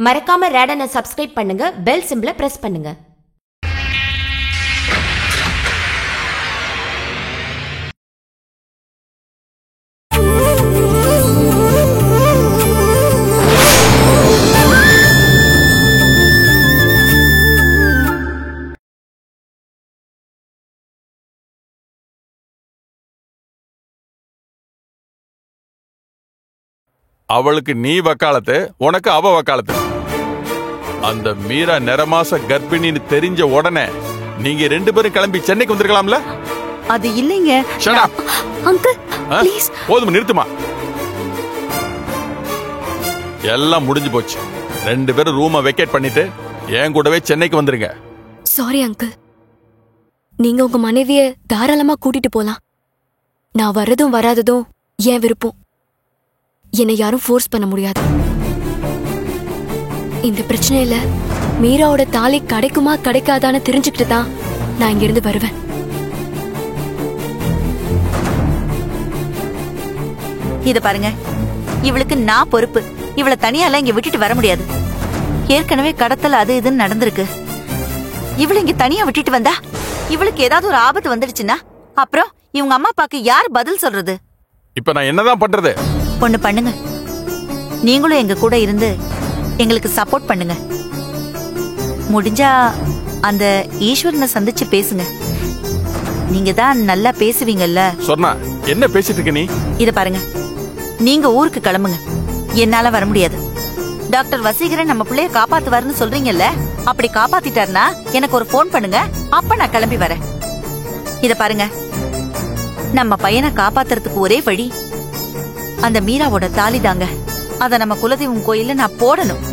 மறக்காம ரேடனை சப்ஸ்கிரைப் பண்ணுங்க, பெல் சிம்பிளை பிரஸ் பண்ணுங்க. அவளுக்கு நீ வக்காலத்து, உனக்கு அவ வக்காலத்து. அந்த மீரா நிறமாச கர்ப்பிணின்னு தெரிஞ்ச உடனே நீங்க 2 பேரும் கிளம்பி சென்னைக்கு வந்திருக்கலாம்ல? அது இல்லைங்க அங்கிள் ப்ளீஸ். போதும், நிறுத்துமா. எல்லாம் முடிஞ்சு போச்சு. 2 பேரும் ரூமை வெக்கேட் பண்ணிட்டு என் கூடவே சென்னைக்கு வந்துருங்க. சாரி அங்கிள், நீங்க உங்க மனைவிய தாராளமா கூட்டிட்டு போலாம். நான் வர்றதும் வராததும் என் விருப்பம். என்னை யாரும் ஃபோர்ஸ் பண்ண முடியாது. இந்த பிரச்சனையில மீராவோட தாலி கிடைக்குமா கிடைக்காதான்னு தெரிஞ்சுக்கிட்டு தான் நான் இங்கிருந்து வருவேன். இத பாருங்க, இவளுக்கு நான் பொறுப்பு. இவளை தனியால இங்க விட்டுட்டு வர முடியாது. ஏற்கனவே கடத்தல் அது இதுன்னு நடந்திருக்கு. இவளை இங்க தனியா விட்டுட்டு வந்தா இவளுக்கு ஏதாவது ஒரு ஆபத்து வந்துடுச்சுன்னா அப்புறம் இவங்க அம்மா அப்பாக்கு யார் பதில் சொல்றது? இப்ப நான் என்னதான் பண்றது? ஒண்ணு பண்ணுங்க, நீங்களும் எங்க கூட இருந்து எங்களுக்கு சப்போர்ட் பண்ணுங்க. முடிஞ்சா அந்த ஈஸ்வரனை சந்திச்சு பேசுங்க. நீங்க தான் நல்லா பேசுவீங்கல்ல. சொன்னா என்ன பேசிட்டு இருக்க நீ? இத பாருங்க, நீங்க ஊருக்கு கிளம்புங்க. என்னால வர முடியாது. டாக்டர் வசீகரன் நம்ம பிள்ளைய காப்பாத்துவாருன்னு சொல்றீங்கல்ல, அப்படி காப்பாத்திட்டாருன்னா எனக்கு ஒரு போன் பண்ணுங்க, அப்ப நான் கிளம்பி வரேன். இத பாருங்க, நம்ம பையனை காப்பாத்துறதுக்கு ஒரே வழி அந்த மீராவோட தாலி தாங்க. அத நம்ம குலதெய்வம் கோயில்ல நான் போடணும்.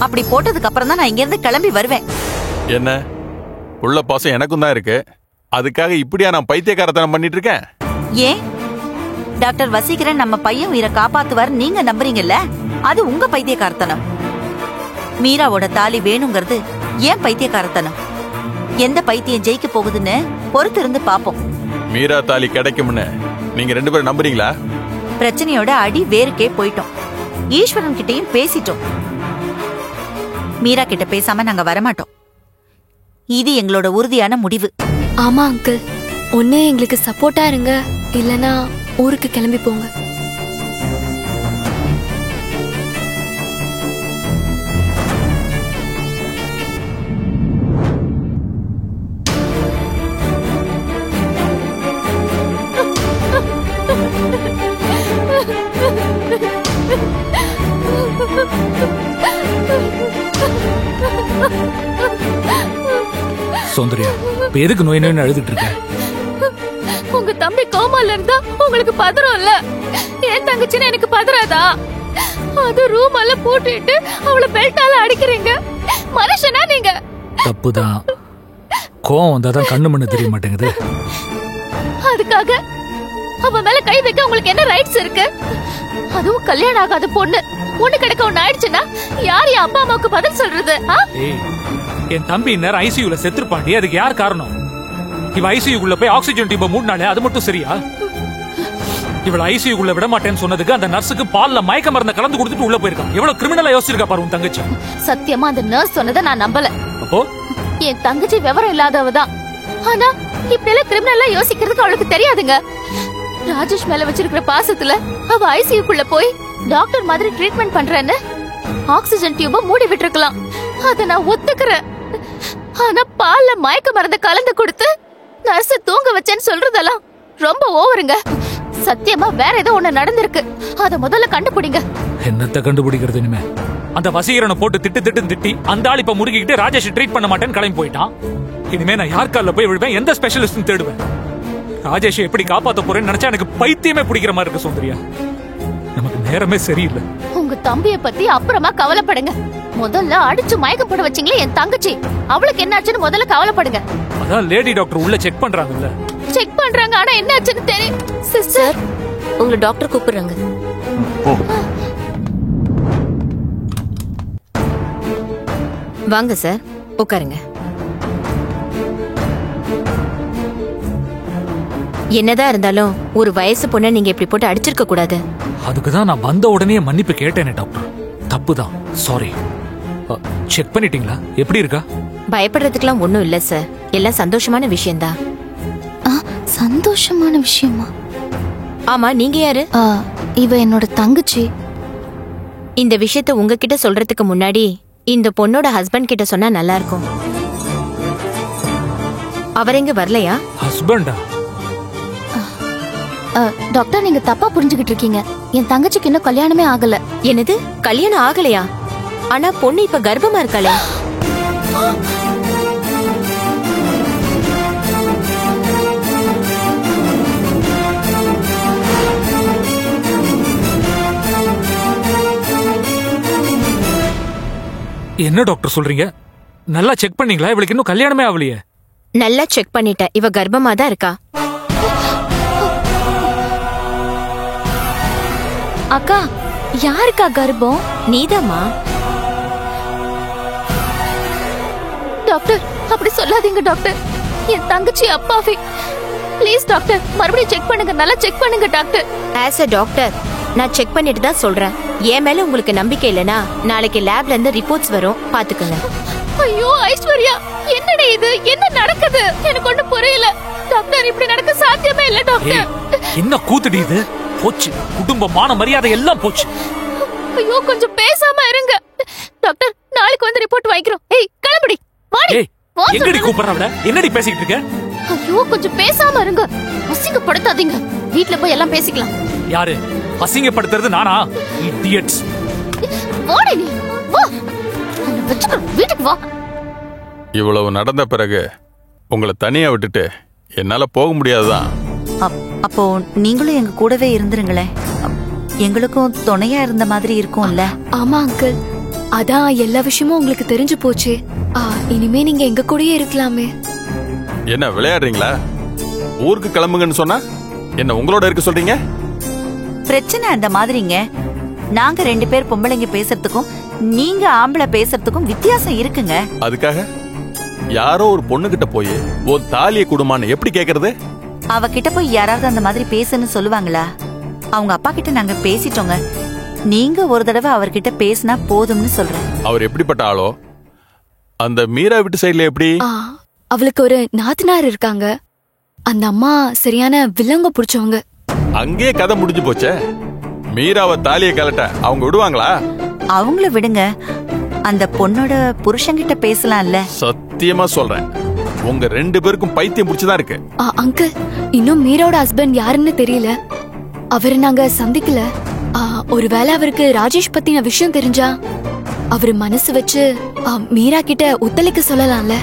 அப்படி போட்டதுக்கு அப்புறம் தான் நான் இங்க இருந்து கிளம்பி வருவேன். என்ன உள்ள பாசம் எனக்கும் தான் இருக்கு. அதுக்காக இப்படியா நான் பைத்தியக்காரத்தனம் பண்ணிட்டு இருக்கேன்? ஏன் டாக்டர் வசீகரன் நம்ம பையன் உயிரை காப்பாத்துவார் நீங்க நம்புறீங்கல்ல, அது உங்க பைத்தியக்காரத்தனம். மீராவோட தாலி வேணுங்கிறது ஏன் பைத்தியக்காரத்தனம்? எந்த பைத்தியம் ஜெயிக்க போகுதுன்னு பொறுத்து இருந்து பாப்போம். மீரா தாலி கிடைக்கும்னு நீங்க 2 பேரும் நம்புறீங்களா? பிரச்சனையோட அடி வேறுக்கே போயிட்டோம். ஈஸ்வரன் கிட்டையும் பேசிட்டோம். மீரா கிட்ட பேசாம நாங்க வரமாட்டோம். இது எங்களோட உறுதியான முடிவு. ஆமா அங்கிள், ஒண்ணு எங்களுக்கு சப்போர்ட்டா இருங்க, இல்லனா ஊருக்கு கிளம்பி போங்க. சௌந்தர்யா, இப்ப எதுக்கு நோய் நோய்னு அழுதுட்டு இருக்க? உங்க தம்பி கோமால இருந்தா உங்களுக்கு பதறம் இல்ல, என் தங்கச்சின்னு எனக்கு பதறாதா? அது ரூம் எல்லாம் போட்டுட்டு அவளை பெல்ட்டால அடிக்கிறீங்க. மனுஷனா நீங்க? தப்புதான். கோவம் வந்தாதான் கண்ணு மண்ணு தெரிய மாட்டேங்குது. அதுக்காக அவ மேல கை வைக்க உங்களுக்கு என்ன ரைட்ஸ் இருக்கு? அதுவும் கல்யாணம் ஆகாத பொண்ணு ஒண்ணு கிடக்க ஒண்ணு ஆயிடுச்சுன்னா யார் என் அப்பா அம்மாவுக்கு பதில் சொல்றது? என் தம்பி நேரம் ஐசியூல செத்துருப்பாண்டி. அதுக்கு யார் காரணம்? இவ ஐசியூக்குள்ள போய் ஆக்சிஜன் டியூப மூடினாலே அது மட்டும் சரியா? இவள ஐசியூக்குள்ள விட மாட்டேன்னு சொன்னதுக்கு அந்த நர்ஸுக்கு பால்ல மயக்க மருந்த கலந்து கொடுத்துட்டு உள்ள போயிருக்கான். எவ்வளவு கிரிமினலா யோசிச்சிருக்கா பாரு உன் தங்கச்சி. சத்தியமா அந்த நர்ஸ் சொன்னதை நான் நம்பல. அப்போ என் தங்கச்சி விவரம் இல்லாதவதான். ஆனா இப்படி எல்லாம் கிரிமினலா யோசிக்கிறதுக்கு அவளுக்கு தெரியாதுங்க. ராஜேஷ் மேல வச்சிருக்கிற பாசத்துல அவ ஐசியூக்குள்ள போய் டாக்டர் மாதிரி ட்ரீட்மெண்ட் பண்றேன்னு ஆக்சிஜன் டியூப மூடி விட்டுருக்கலாம். அத நான் ஒத்துக்கிறேன். ஆனா பால்ல மயக்க மருந்த கலந்து கொடுத்து நர்ஸ தூங்க வச்சேன்னு சொல்றதெல்லாம் ரொம்ப ஓவருங்க. சத்தியமா வேற ஏதோ ஒண்ணு நடந்திருக்கு. அத முதல்ல கண்டுபிடிங்க. என்னத்த கண்டுபிடிக்கிறது? இனிமே அந்த வசீகரனை போட்டு திட்டி அந்த ஆள் இப்ப முறுக்கிக்கிட்டு ராஜேஷ் ட்ரீட் பண்ண மாட்டேன்னு கிளம்பி போயிட்டான். இனிமே நான் யார் கால்ல போய் விழுவேன்? எந்த ஸ்பெஷலிஸ்ட் தேடுவேன்? ராஜேஷ் எப்படி காப்பாத்த போறேன்னு நினைச்சா எனக்கு பைத்தியமே பிடிக்கிற மாதிரி இருக்கு. சௌந்தர்யா, நமக்கு நேரமே சரியில்லை. உங்க தம்பிய பத்தி அப்புறமா கவலைப்படுங்க. முதல்ல அடிச்சு மயக்கம் போட வச்சீங்களே என் தங்கச்சி, அவளுக்கு என்னாச்சுன்னு முதல்ல கவலைப்படுங்க. அதான் லேடி டாக்டர் உள்ள செக் பண்றாங்கல்ல. செக் பண்றாங்க, ஆனா என்னாச்சுன்னு தெரியும். சிஸ்டர், உங்க டாக்டர் கூப்பிடுறாங்க. வாங்க சார், உட்காருங்க. என்னதான் இருந்தாலும் ஒரு வயசு பொண்ணை நீங்க இப்படி போட்டு அடிச்சிருக்க கூடாது. அதுக்குதான் நான் வந்த உடனே மன்னிப்பு கேட்டேனே டாக்டர். தப்புதான், சாரி. செக் பண்ணிட்டீங்களா? எப்படி இருக்கா? பயப்படுறதுக்கெல்லாம் ஒண்ணும் இல்ல சார், எல்லாம் சந்தோஷமான விஷயம்தான். சந்தோஷமான விஷயமா? ஆமா, நீங்க யாரு? இவ என்னோட தங்கச்சி. இந்த விஷயத்த உங்ககிட்ட சொல்றதுக்கு முன்னாடி இந்த பொண்ணோட ஹஸ்பண்ட் கிட்ட சொன்னா நல்லா இருக்கும். அவர் எங்க வரலையா? ஹஸ்பண்டா? டாக்டர், நீங்க தப்பா புரிஞ்சுகிட்டு இருக்கீங்க. என் தங்கச்சிக்கு இன்னும் கல்யாணமே ஆகல. என்னது, கல்யாணம் ஆகலையா? ஆனா பொண்ணு இப்ப கர்ப்பமா இருக்காளே. என்ன டாக்டர் சொல்றீங்க? நல்லா செக் பண்ணீங்களா? இவளுக்கு இன்னும் கல்யாணமே ஆகலையே. நல்லா செக் பண்ணிட்டேன், இவ கர்ப்பமா தான் இருக்கா. அக்கா, யாருக்கா கர்ப்பம்? நீதாம்மா. டாக்டர், அப்படி சொல்லாதீங்க டாக்டர். என் தங்கச்சி அப்பாவி. ப்ளீஸ் டாக்டர், மறுபடியும் செக் பண்ணுங்க, நல்லா செக் பண்ணுங்க டாக்டர். ஆஸ் அ டாக்டர் நான் செக் பண்ணிட்டு தான் சொல்றேன். என் மேல உங்களுக்கு நம்பிக்கை இல்லனா நாளைக்கு லேப்ல இருந்து ரிப்போர்ட்ஸ் வரும், பாத்துக்கங்க. ஐயோ ஐஸ்வர்யா, என்னடி இது? என்ன நடக்குது? எனக்கு ஒண்ணும் புரியல டாக்டர். இப்படி நடக்க சாத்தியமே இல்ல டாக்டர். என்ன கூத்துடி இது? போச்சு, குடும்ப மான மரியாதை எல்லாம் போச்சு. ஐயோ, கொஞ்சம் பேசாம இருங்க டாக்டர். நாளைக்கு வந்து ரிப்போர்ட் வாங்கிக்கிறோம். ஏய், கிளம்புடி, வாடி. எங்கடி கூப்பிடுறவள? என்னடி பேசிட்டு இருக்க? ஐயோ, கொஞ்சம் பேசாம இருங்க. அசிங்கப்படுத்தாதீங்க. வீட்ல போய் எல்லாம் பேசிக்கலாம். யாரு அசிங்கப்படுத்துறது? நானா? இடியட்ஸ். வாடி நீ, வா. வீட்டுக்கு வா. இவ்வளவு நடந்த பிறகு உங்களை தனியா விட்டுட்டு என்னால போக முடியாதுதான். அப்போ நீங்களும் எங்க கூடவே இருந்துருங்களேன். எங்களுக்கும் துணையா இருந்த மாதிரி இருக்கும்ல. ஆமா அங்கிள், அதான் எல்லா விஷயமும் உங்களுக்கு தெரிஞ்சு போச்சு. இனிமே நீங்க எங்க கூடயே இருக்கலாமே. என்ன விளையாடுறீங்களா? ஊருக்கு கிளம்புங்கன்னு சொன்னா என்ன உங்களோட இருக்க சொல்றீங்க? பிரச்சனை அந்த மாதிரிங்க. நாங்க 2 பேர் பொம்பளைங்க பேசுறதுக்கும் நீங்க ஆம்பளை பேசுறதுக்கும் வித்தியாசம் இருக்குங்க. அதுக்காக யாரோ ஒரு பொண்ணுகிட்ட போய் ஒரு தாலியை குடுமான்னு எப்படி கேக்குறது? அவகிட்ட போய் யாராவது அந்த மாதிரி பேசுன்னு சொல்லுவாங்களா? அவங்க அப்பா கிட்ட நாங்க பேசிட்டோங்க. நீங்க ஒரு தடவை அவர்கிட்ட பேசினா போதும்னு சொல்றேன். அவர் எப்படிப்பட்ட ஆளோ? அந்த மீரா வீட்டு சைடுல எப்படி? அவளுக்கு ஒரு நாத்தனார் இருக்காங்க. அந்த அம்மா சரியான வில்லங்க புடிச்சவங்க. அங்கே கதை முடிஞ்சு போச்சே. மீராவை தாலியை கலட்ட அவங்க விடுவாங்களா? அவங்கள விடுங்க, அந்த பொண்ணோட புருஷன்கிட்ட பேசலாம்ல. சத்தியமா சொல்றேன், உங்க 2 பேருக்கும் பைத்தியம் பிடிச்சுதான் இருக்கு. அங்கிள், இன்னும் மீராவோட ஹஸ்பண்ட் யாருன்னு தெரியல. அவரை நாங்க சந்திக்கல. ஒருவேளை அவருக்கு ராஜேஷ் பத்தின விஷயம் தெரிஞ்சா அவரு மனசு வச்சு மீரா கிட்ட ஒத்துழைக்க சொல்லலாம்ல.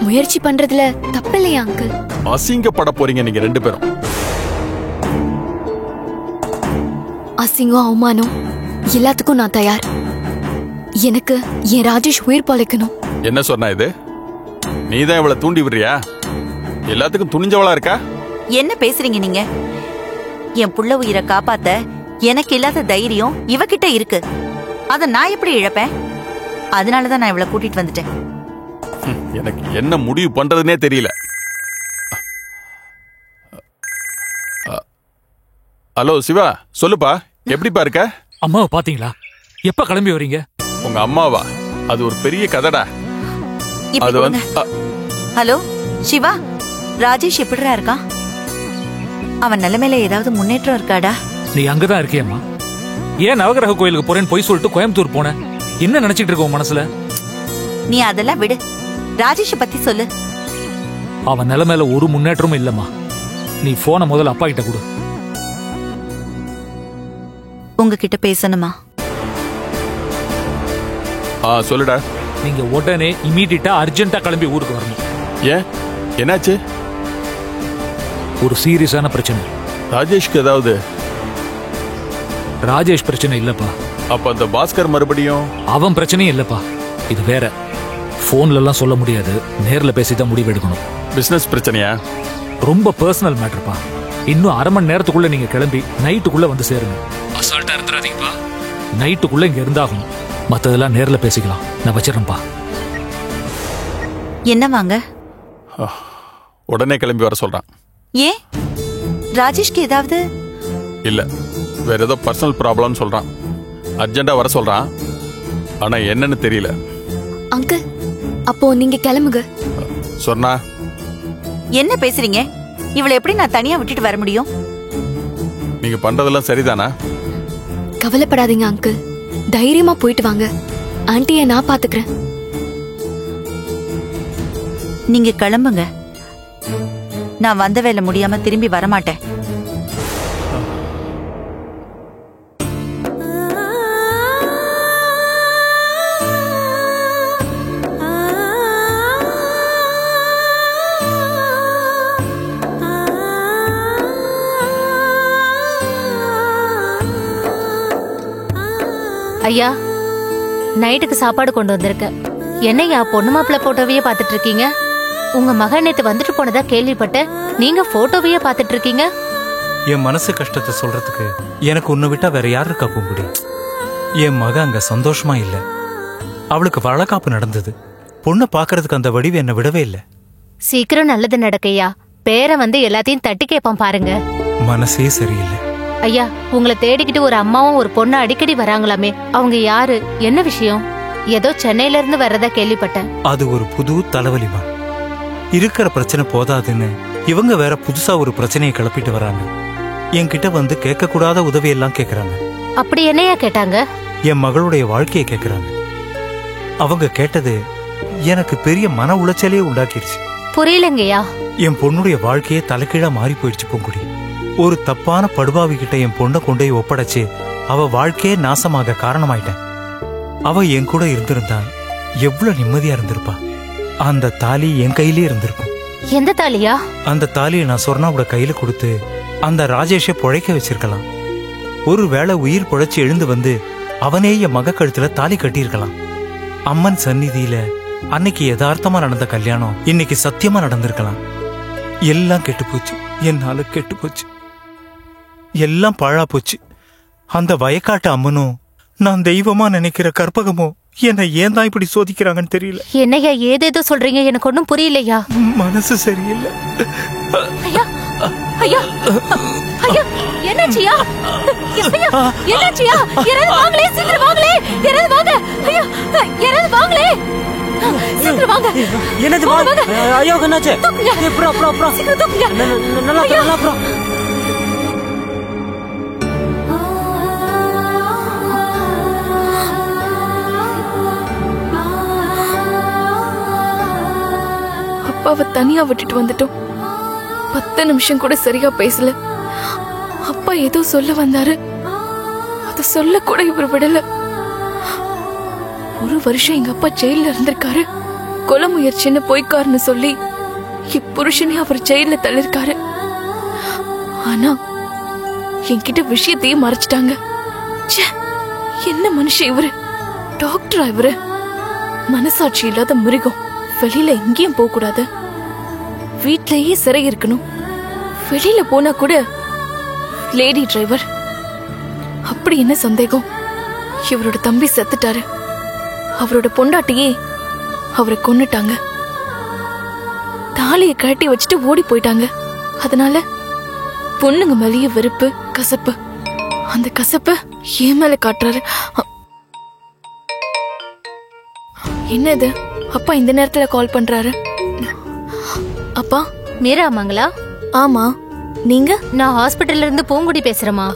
முயற்சி பண்றதுல தப்பில்லையா அங்கிள்? அசிங்கப்பட போறீங்க நீங்க 2 பேரும். அசிங்கம், அவமானம் எல்லாத்துக்கும் நான் தயார். எனக்கு என் ராஜேஷ் உயிர் பழைக்கணும். என்ன சொன்னா இது? நீதான் இவளை தூண்டி விடுறியா? எல்லாத்துக்கும் துணிஞ்சவளா இருக்கா? என்ன பேசுறீங்க நீங்க? என் புள்ள உயிரை காப்பாத்த எனக்கு இல்லாத தைரியம் இவகிட்ட இருக்கு. அத நான் எப்படி இழப்பேன்? அதனாலதான் நான் இவளை கூட்டிட்டு வந்துட்டேன். எனக்கு என்ன முடிவு பண்றதுனே தெரியல. ஹலோ சிவா, சொல்லுப்பா, எப்படிப்பா இருக்க? அம்மாவை பாத்தீங்களா? எப்ப கிளம்பி வரீங்க? உங்க அம்மாவா? அது ஒரு பெரிய கதடா. அது வந்து ஹலோ சிவா, ராஜேஷ் எப்படிடா இருக்கான்? அவன் நிலைமையில ஏதாவது முன்னேற்றம் இருக்காடா? நீ அங்கதான் இருக்கியம்மா. ஏன் நவகிரக கோயிலுக்கு போறேன்னு போய் சொல்லிட்டு கோயம்புத்தூர் போன? என்ன நினைச்சிட்டு இருக்க உன் மனசுல? நீ அதெல்லாம் விடு, ராஜேஷ பத்தி சொல்லு. அவன் நிலைமையில ஒரு முன்னேற்றமும் இல்லம்மா. நீ போன முதல்ல அப்பா கிட்ட கொடு. உங்ககிட்ட பேசணுமா? சொல்லுடா. நீங்க உடனே இமீடியட்டா அர்ஜென்ட்டா கிளம்பி ஊருக்கு வரணும். ஏன், என்னாச்சு? ஒரு சீரியஸான பிரச்சனை. ராஜேஷ்க்கு ஏதாவது? ராஜேஷ் பிரச்சனை இல்லப்பா. அப்ப அந்த பாஸ்கர் மறுபடியும்? அவன் பிரச்சனையும் இல்லப்பா, இது வேற. போன்ல எல்லாம் சொல்ல முடியாது, நேர்ல பேசிதான் முடிவு எடுக்கணும். பிசினஸ் பிரச்சனையா? ரொம்ப பர்சனல் மேட்டர்ப்பா. இன்னும் அரை மணி நேரத்துக்குள்ள நீங்க கிளம்பி நைட்டுக்குள்ள வந்து சேருங்க. அசால்ட்டா இருந்துறாதீங்கப்பா. நைட்டுக்குள்ள இங்க இருந்தாகணும். மத்ததெல்லாம் நேர்ல பேசிக்கலாம். நான் வச்சிடறேன்ப்பா. என்ன வாங்க? உடனே கிளம்பி வர சொல்றான். ஏன், ராஜேஷ்க்கு ஏதாவது? இல்ல, வேற ஏதோ பர்சனல் ப்ராப்ளம் சொல்றான். அர்ஜென்ட்டா வர சொல்றான். ஆனா என்னன்னு தெரியல. அங்கிள், அப்போ நீங்க கிளம்புங்க. சொன்னா என்ன பேசுறீங்க? இவளை எப்படி நான் தனியா விட்டுட்டு வர முடியும்? நீங்க பண்றதெல்லாம் சரிதானா? கவலைப்படாதீங்க அங்கிள், தைரியமா போயிட்டு வாங்க. ஆன்ட்டியை நான் பாத்துக்கிறேன். நீங்க கிளம்புங்க. நான் வந்த வேலை முடியாம திரும்பி வரமாட்டேன். ஐயா, நைட்டுக்கு சாப்பாடு கொண்டு வந்திருக்கேன். என்னையா பொண்ணு மாப்பிள்ள போட்டோவையே பாத்துட்டு இருக்கீங்க? உங்க மகன் நேத்து வந்துட்டு போனதா கேள்விப்பட்டேன். நீங்க போட்டோவையே பாத்துட்டு இருக்கீங்க. என் மனசு கஷ்டத்தை சொல்றதுக்கு எனக்கு உன்னை விட்டா வேற யார் இருக்கா பூங்குடி? என் மக அங்க சந்தோஷமா இல்ல. அவளுக்கு வளகாப்பு நடந்தது. பொண்ணை பாக்குறதுக்கு அந்த வடிவு என்ன விடவே இல்ல. சீக்கிரம் நல்லது நடக்கையா. பேரை வந்து எல்லாத்தையும் தட்டி கேட்பான் பாருங்க. மனசே சரியில்லை. ஐயா, உங்களை தேடிக்கிட்டு ஒரு அம்மாவும் ஒரு பொண்ணு அடிக்கடி வராங்களாமே. அவங்க யாரு, என்ன விஷயம்? ஏதோ சென்னையில இருந்து வர்றதா கேள்விப்பட்டேன். அது ஒரு புது தலைவலிமா. இருக்கிற பிரச்சனை போதாதுன்னு இவங்க வேற புதுசா ஒரு பிரச்சனையை கிளப்பிட்டு வராங்க. என்கிட்ட வந்து கேட்க கூடாத உதவியெல்லாம் கேக்குறாங்க. அப்படி என்னையா கேட்டாங்க? என் மகளுடைய வாழ்க்கையை கேக்குறாங்க. அவங்க கேட்டது எனக்கு பெரிய மன உளைச்சலையே உண்டாக்கிருச்சு. புரியலங்கய்யா. என் பொண்ணுடைய வாழ்க்கையே தலைகீழா மாறி போயிடுச்சு பூங்குடி. ஒரு தப்பான படுபாவி கிட்ட என் பொண்ணை கொண்டு போய் ஒப்படைச்சு அவ வாழ்க்கையே நாசமாக காரணமாயிட்டேன். அவ என் கூட இருந்திருந்தா எவ்வளவு நிம்மதியா இருந்திருப்பா. அந்த தாலி என் கையிலே இருந்திருக்கும். எந்த தாலியா? அந்த தாலியை நான் சொர்ணாவோட கையில கொடுத்து அந்த ராஜேஷை பொழைக்க வச்சிருக்கலாம். ஒருவேளை உயிர் பொழைச்சு எழுந்து வந்து அவனே என் மக கழுத்துல தாலி கட்டியிருக்கலாம். அம்மன் சந்நிதியில அன்னைக்கு யதார்த்தமா நடந்த கல்யாணம் இன்னைக்கு சத்தியமா நடந்திருக்கலாம். எல்லாம் கெட்டு போச்சு. என்னால கெட்டு போச்சு. எல்லாம் பாழா போச்சு. அந்த வயக்காட்டு அம்மனும் நான் தெய்வமா நினைக்கிற கற்பகமோ என்னை ஏன் தான் இப்படி சோதிக்கிறாங்கன்னு தெரியல. என்னையா ஏதேதோ சொல்றீங்க, எனக்கு ஒன்னும் புரியலையா. மனசு சரியில்லை. ஐயா, ஐயா, ஐயா, என்னாச்சியா? என்னாச்சியா? யாராவது வாங்களே, சீக்கிரம் வாங்களே, யாராவது வாங்க. ஐயா, யாராவது வாங்களே, சீக்கிரம் வாங்க. என்னது ஐயோ, என்னாச்சு? அப்புறம் சீக்கிரம் தூக்குங்க. நல்லா அப்புறம் அப்பாவை தனியா விட்டுட்டு வந்துட்டோம். 10 நிமிஷம் கூட சரியா பேசல. அப்பா ஏதோ சொல்ல வந்தாரு, அத சொல்ல கூட இவர் விடல. 1 வருஷம் எங்க அப்பா ஜெயில இருந்திருக்காரு. கொலை முயற்சின்னு போய்க்காருன்னு சொல்லி இப்புருஷனே அவர் ஜெயில தள்ளிருக்காரு. ஆனா என்கிட்ட விஷயத்தையே மறைச்சிட்டாங்க. என்ன மனுஷன் இவரு? டாக்டரா இவரு? மனசாட்சி இல்லாத மிருகம். வெளியில எங்கேயும் போக கூடாது, வீட்லயே சிறை இருக்கணும். வெளியில போனா கூட லேடி டிரைவர். அப்படி என்ன சந்தேகம்? இவரோட தம்பி செத்துட்டாரு. அவரோட பொண்டாட்டியே அவரை கொன்னுட்டாங்க. தாலியை கழட்டி வச்சுட்டு ஓடி போயிட்டாங்க. அதனால பொண்ணுங்க மேலேயே வெறுப்பு, கசப்பு. அந்த கசப்ப ஏன் மேல காட்டுறாரு. என்னது? அப்பா இந்த நேரத்துல கால் பண்றாரு. அப்பா, மீரா அம்மாங்களா? ஆமா, நீங்க? நான் ஹாஸ்பிட்டல்ல இருந்து பூங்குடி பேசுறேமா.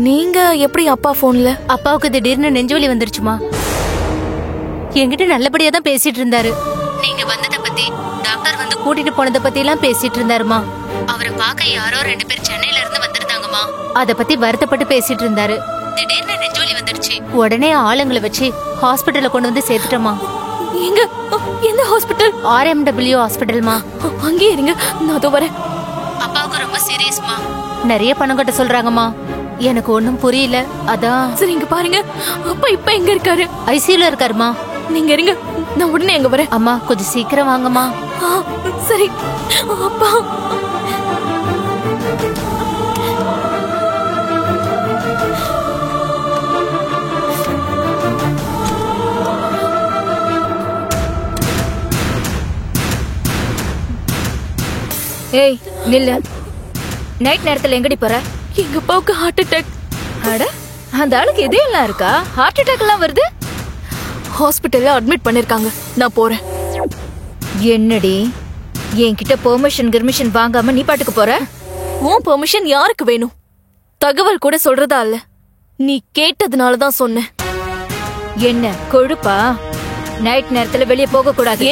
நீங்க எப்படி அப்பா போன்ல? அப்பாவுக்கு திடீர்னு நெஞ்சுவலி வந்துருச்சுமா. என்கிட்ட நல்லபடியா தான் பேசிட்டு இருந்தாரு. நீங்க வந்ததை பத்தி, டாக்டர் வந்து கூட்டிட்டு போனதை பத்தி எல்லாம் பேசிட்டு இருந்தாருமா. அவரை பார்க்க யாரோ 2 பேர் சென்னையில இருந்து வந்திருந்தாங்கம்மா. அத பத்தி வருத்தப்பட்டு பேசிட்டு இருந்தாரு. திடீர்னு நெஞ்சுவலி வந்துருச்சு. உடனே ஆளுங்களை வச்சு ஹாஸ்பிட்டல்ல கொண்டு வந்து சேர்த்துட்டோமா. எங்க? எந்த ஹாஸ்பிட்டல்? RMW ஹாஸ்பிட்டல்மா. அங்கே இருங்க, நான் அதோ வரேன். அப்பாவுக்கு ரொம்ப சீரியஸ்மா. நிறைய பணம் கட்ட சொல்றாங்கம்மா. எனக்கு ஒண்ணும் புரியல. அதான். சரி, இங்க பாருங்க, அப்பா இப்ப எங்க இருக்காரு? ஐசியூல இருக்காருமா. நீங்க இருங்க, நான் உடனே எங்க வரேன். அம்மா கொஞ்சம் சீக்கிரம் வாங்கம்மா. சரி. அப்பா, ஏய் நில்லு. நைட் நேரத்துல எங்கடி போற? எங்க அப்பாவுக்கு ஹார்ட் அட்டாக். அட, அந்த ஆளுக்கு இதெல்லாம் இருக்கா? ஹார்ட் அட்டாக் எல்லாம் வருது? ஹாஸ்பிட்டல்ல அட்மிட் பண்ணிருக்காங்க. நான் போறேன். என்னடி என்கிட்ட பெர்மிஷன் வாங்காம நீ பாட்டுக்கு போற? உன் பெர்மிஷன் யாருக்கு வேணும்? தகவல் கூட சொல்றதா இல்ல, நீ கேட்டதுனால தான் சொன்னேன். என்ன கொழுப்பா? நைட் நேரத்துல வெளியே போக கூடாது.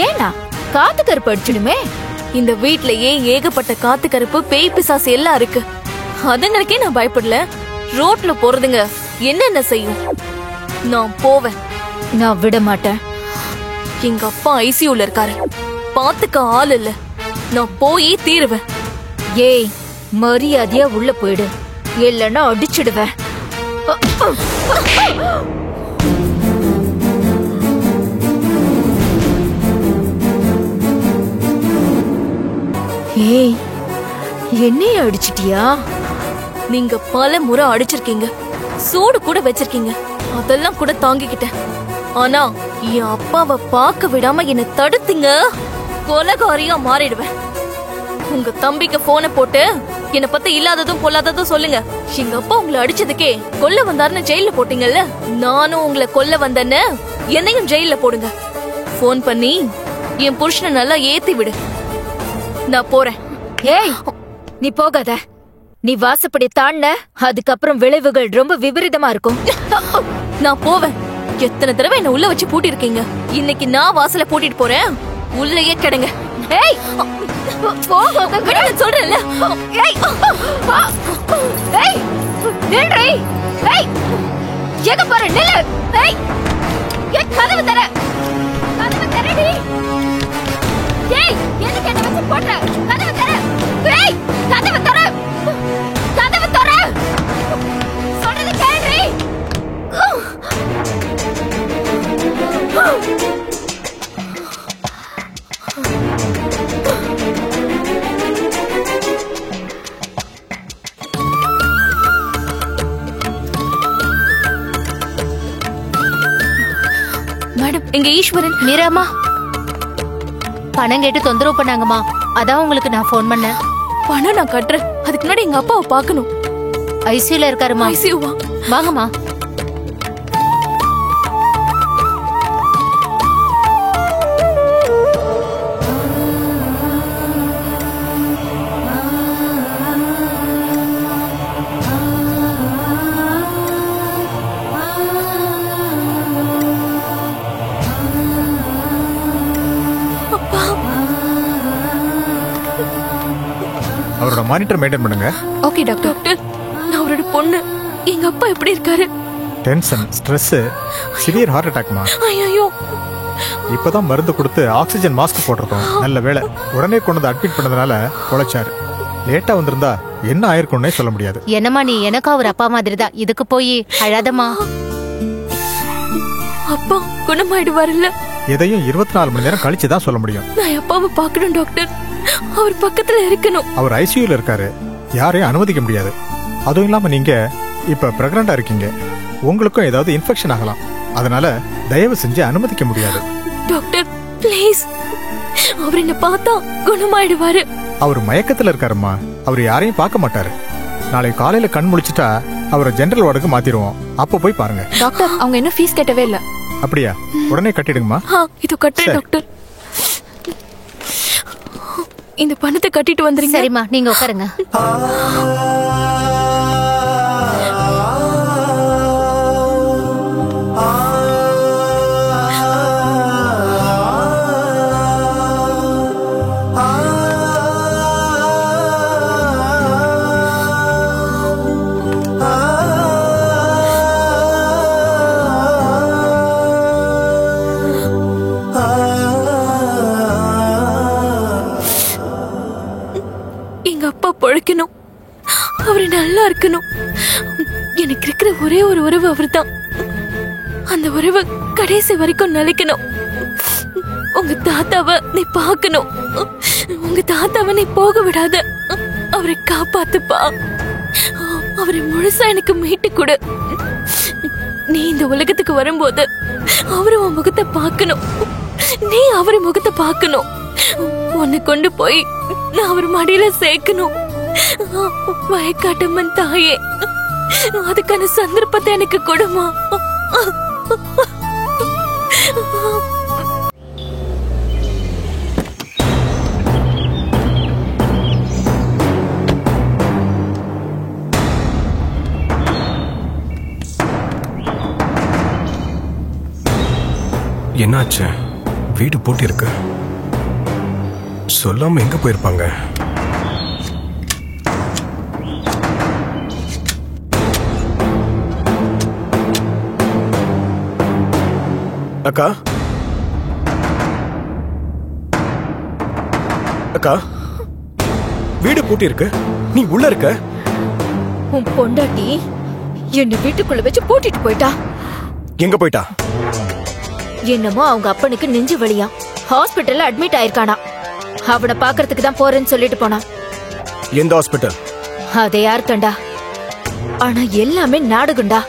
ஏனா காத்து கருப்பு அடிச்சிடுமே. இந்த வீட்லயே ஏகப்பட்ட காத்து கருப்பு பேய் பிசாசு எல்லாம் இருக்கு. அதுங்களுக்கே நான் பயப்படல. ரோட்ல போறதுங்க என்னென்ன செய்யும்? நான் போவேன். நான் விட மாட்டேன். எங்க அப்பா ஐசியூல இருக்காரு, பாத்துக்க ஆள் இல்ல. நான் போயே தீருவேன். ஏய், மரியாதையா உள்ள போயிடு, இல்லன்னா அடிச்சிடுவேன். ஏய், என்னைய அடிச்சிட்டியா? நீங்க பல முறை அடிச்சிருக்கீங்க, சூடு கூட வச்சிருக்கீங்க, அதெல்லாம் கூட தாங்கிக்கிட்டேன். ஆனா என் அப்பாவை பார்க்க விடாம என்ன தடுத்தீங்க, கொலைகாரியா மாறிடுவேன். உங்க தம்பிக்கு போனை போட்டு என்ன பத்தி இல்லாததும் பொல்லாததும் சொல்லுங்க. எங்க அப்பா உங்களை அடிச்சதுக்கே கொல்ல வந்தாருன்னு ஜெயில போட்டீங்கல்ல, நானும் உங்களை கொல்ல வந்தேன்னு என்னையும் ஜெயில போடுங்க. போன் பண்ணி என் புருஷனை நல்லா ஏத்தி விடு. நான் போறேன். ஏய், நீ போகாத. நீ வாசப்படி தாண்ட, அதுக்கப்புறம் விளைவுகள் ரொம்ப விபரீதமா இருக்கும். நான் போவேன். எத்தனை தடவை என்ன உள்ள வச்சு பூட்டி இருக்கீங்க. இன்னைக்கு நான் வாசல பூட்டிட்டு போறேன். உள்ளேயே கிடங்க. ஏய், சொல்றேன்ல. ஏய், ஏய், நில்றி. ஏய், எங்க பாரு, நில்லு. ஏய், ஏய், கதவு தர. கதவு தரடி. ஏய், எதுக்கு என்ன வச்சு போடுற? கதவு தர. ஏய், கதவு தர. கதவு தர. சொல்றது கேளுடி. மேடம், எங்க ஈஸ்வரன். மீராமா, பணம் கேட்டு தொந்தரவு பண்ணாங்கம்மா, அதான் உங்களுக்கு நான் போன் பண்ணேன். பணம் நான் கட்டுறேன், அதுக்கு முன்னாடி எங்க அப்பாவை பார்க்கணும். ஐசியூல இருக்காருமா. ஐசியூவா? வாங்கம்மா. அவரோட மானிட்டர் மெயின்டைன் பண்ணுங்க. Okay doctor. டாக்டர், நான் அவரோட பொண்ணு. எங்க அப்பா எப்படி இருக்காரு? டென்ஷன், ஸ்ட்ரெஸ், சிவியர் ஹார்ட் அட்டாக்மா. ஐயோ, இப்பதான் மருந்து கொடுத்து ஆக்சிஜன் மாஸ்க் போட்டிருக்கோம். நல்ல வேளை உடனே கொண்டு வந்து அட்மிட் பண்ணதுனால பொழைச்சாரு. லேட்டா வந்திருந்தா என்ன ஆயிருக்கும்னே சொல்ல முடியாது. என்னம்மா நீ எனக்கா ஒரு அப்பா மாதிரி தான், இதுக்கு போய் அழாதம்மா. அப்பா குணமாயிடுவாருல்ல? எதையும் 24 மணி நேரம் கழிச்சு தான் சொல்ல முடியும். நான் அப்பாவை பார்க்கணும் டாக்டர். அவர் பக்கத்துல இருக்கணும். அவர் ஐசியூல இருக்காரு, யாரையும் அனுமதிக்க முடியாது. அதுவும் இல்லாம நீங்க இப்ப பிரெக்னண்டா இருக்கீங்க, உங்களுக்கும் ஏதாவது இன்ஃபெக்ஷன் ஆகலாம். அதனால தயவு செஞ்சு அனுமதிக்க முடியாது. டாக்டர் ப்ளீஸ், அவர் என்ன பார்த்தா குணமாயிடுவாரு. அவர் மயக்கத்துல இருக்காருமா, அவர் யாரையும் பார்க்க மாட்டாரு. நாளை காலையில கண் முழிச்சிட்டா அவரை ஜெனரல் வார்டுக்கு மாத்திடுவோம், அப்ப போய் பாருங்க. டாக்டர், அவங்க என்ன ஃபீஸ் கட்டவே இல்ல. அப்படியா? உடனே கட்டிடுங்கம்மா. இது கட்டுறேன் டாக்டர். இந்த பணத்தை கட்டிட்டு வந்துருங்க. சரிம்மா, நீங்க உட்காருங்க. பொழைக்கணும், அவரு நல்லா இருக்கணும். எனக்கு இருக்கிற ஒரே ஒரு உறவு அவர்தான். அந்த உறவு கடைசி வரைக்கும் நிலைக்கணும். உங்க தாத்தாவை நீ பார்க்கணும். உங்க தாத்தாவை நீ போக விடாத. அவரை காப்பாத்துப்பா. அவரை முழுசா எனக்கு மீட்டு கொடு. நீ இந்த உலகத்துக்கு வரும்போது அவரு உன் முகத்தை பார்க்கணும், நீ அவரு முகத்தை பார்க்கணும். உன்னை கொண்டு போய் நான் அவர் மடியில சேர்க்கணும். வயக்காட்டம்மன் தாயே, அதுக்கான சந்தர்ப்பத்தை எனக்கு கொடுமா. என்னாச்சு? வீடு பூட்டி இருக்கு. சொல்லாம எங்க போயிருப்பாங்க? அக்கா, அக்கா, வீடு பூட்டி இருக்கு, நீ உள்ள இருக்க. உன் பொண்டாட்டி என்ன வீட்டுக்குள்ள வச்சு பூட்டிட்டு போயிட்டா. எங்க போயிட்டா? என்னமோ அவங்க அப்பனுக்கு நெஞ்சு வலியா, ஹாஸ்பிட்டல்ல அட்மிட் ஆயிருக்கானா. அவனை பாக்குறதுக்கு தான் போறேன்னு சொல்லிட்டு போனான். எந்த ஹாஸ்பிட்டல்? அதை யார் கண்டா? ஆனா எல்லாமே நாடகம்டா.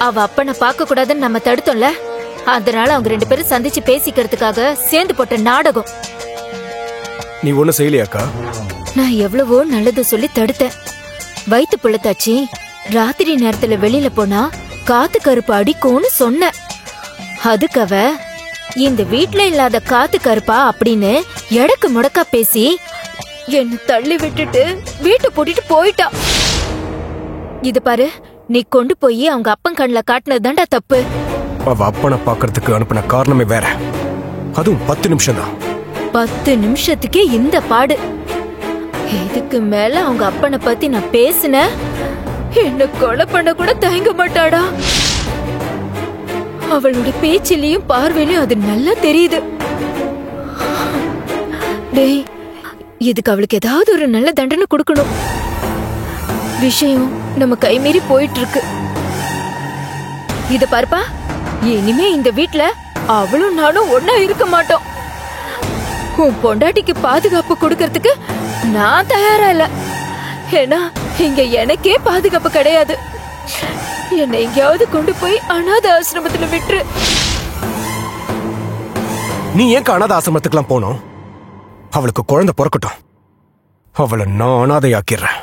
அவ அப்பனை பார்க்க கூடாதுன்னு நம்ம தடுத்தோம்ல, அதனால அவங்க 2 பேரும் சந்திச்சு பேசிக்கிறதுக்காக சேர்ந்து போட்ட நாடகம். நீ ஒண்ணு செய்யலையாக்கா? நான் எவ்வளவோ நல்லது சொல்லி தடுத்தேன். வயித்து புள்ளத்தாச்சி ராத்திரி நேரத்துல வெளியில போனா காத்து கருப்பு அடிக்கும்னு சொன்ன. அதுக்கு அவ இந்த வீட்ல இல்லாத காத்து கருப்பா அப்படின்னு எடக்கு முடக்கா பேசி என்ன தள்ளி விட்டுட்டு வீட்டை பூட்டிட்டு போயிட்டா. இது பாரு, நீ கொண்டு போய் அவங்க அப்பன் கண்ணுல காட்டினது தான்டா தப்பு. அவ அப்பனை பாக்குறதுக்கு அனுப்பின காரணமே வேற. அதுவும் 10 நிமிஷம் தான். 10 நிமிஷத்துக்கே இந்த பாடு. இதுக்கு மேல அவங்க அப்பனை பத்தி நான் பேசின என்ன கொலை பண்ண கூட தயங்க மாட்டாடா. அவளுடைய பேச்சிலையும் பார்வையிலையும் அது நல்லா தெரியுது. டேய், இதுக்கு அவளுக்கு ஏதாவது ஒரு நல்ல தண்டனை கொடுக்கணும். விஷயம் நம்ம கைமீறி போயிட்டு இருக்கு. இத பாருப்பா, இனிமே இந்த வீட்ல அவளும் நானும் ஒன்னா இருக்க மாட்டோம். உன் பொண்டாட்டிக்கு பாதுகாப்பு கொடுக்கறதுக்கு நான் தயாரா இல்ல. ஏன்னா இங்க எனக்கே பாதுகாப்பு கிடையாது. என்னை எங்கேயாவது கொண்டு போய் அனாதை ஆசிரமத்துல விட்டுரு. நீ ஏன் அனாதை ஆசிரமத்துக்குலாம் போனோம்? அவளுக்கு குழந்தை பிறக்கட்டும், அவளை நான் அனாதையாக்கிறேன்.